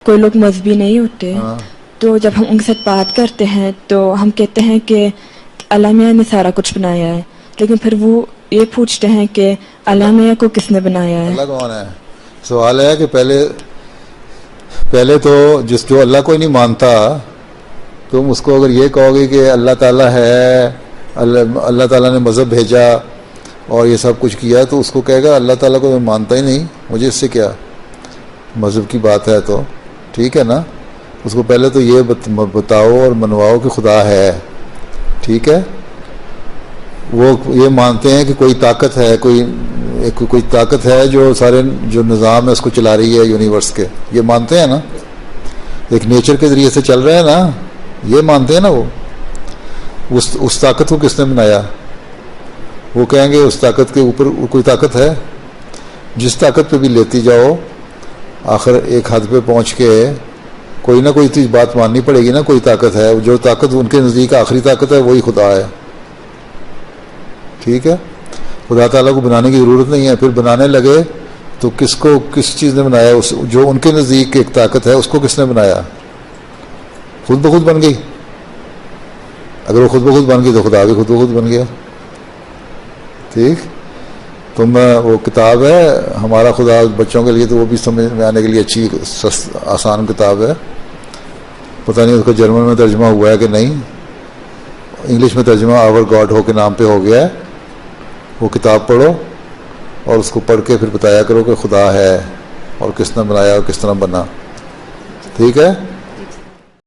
کوئی لوگ مذہبی نہیں ہوتے تو جب ہم ان کے ساتھ بات کرتے ہیں تو ہم کہتے ہیں کہ اللہ میاں نے سارا کچھ بنایا ہے، لیکن پھر وہ یہ پوچھتے ہیں کہ اللہ میاں کو کس نے بنایا ہے؟ اللہ کون ہے؟ سوال ہے کہ پہلے تو جو اللہ کو ہی نہیں مانتا، تم اس کو اگر یہ کہو گے کہ اللہ تعالیٰ ہے، اللہ تعالیٰ نے مذہب بھیجا اور یہ سب کچھ کیا، تو اس کو کہے گا اللہ تعالیٰ کو میں مانتا ہی نہیں، مجھے اس سے کیا، مذہب کی بات ہے تو ٹھیک ہے نا۔ اس کو پہلے تو یہ بتاؤ اور منواؤ کہ خدا ہے، ٹھیک ہے۔ وہ یہ مانتے ہیں کہ کوئی طاقت ہے، کوئی طاقت ہے جو سارے جو نظام ہے اس کو چلا رہی ہے یونیورس کے، یہ مانتے ہیں نا، ایک نیچر کے ذریعے سے چل رہا ہے نا، یہ مانتے ہیں نا۔ وہ اس طاقت کو کس نے بنایا؟ وہ کہیں گے اس طاقت کے اوپر کوئی طاقت ہے، جس طاقت پہ بھی لیتی جاؤ آخر ایک حد پہ پہنچ کے کوئی نہ کوئی چیز بات ماننی پڑے گی نا، کوئی طاقت ہے، جو طاقت ان کے نزدیک آخری طاقت ہے وہی خدا ہے، ٹھیک ہے۔ خدا تعالیٰ کو بنانے کی ضرورت نہیں ہے، پھر بنانے لگے تو کس چیز نے بنایا؟ جو ان کے نزدیک ایک طاقت ہے اس کو کس نے بنایا؟ خود بخود بن گئی؟ اگر وہ خود بخود بن گئی تو خدا بھی خود بخود بن گیا، ٹھیک۔ وہ کتاب ہے ہمارا خدا بچوں کے لیے، تو وہ بھی سمجھ میں آنے کے لیے اچھی آسان کتاب ہے، پتہ نہیں اس کا جرمن میں ترجمہ ہوا ہے کہ نہیں، انگلش میں ترجمہ آور گاڈ ہو کے نام پہ ہو گیا ہے۔ وہ کتاب پڑھو اور اس کو پڑھ کے پھر بتایا کرو کہ خدا ہے اور کس نے بنایا اور کس طرح بنا، ٹھیک ہے۔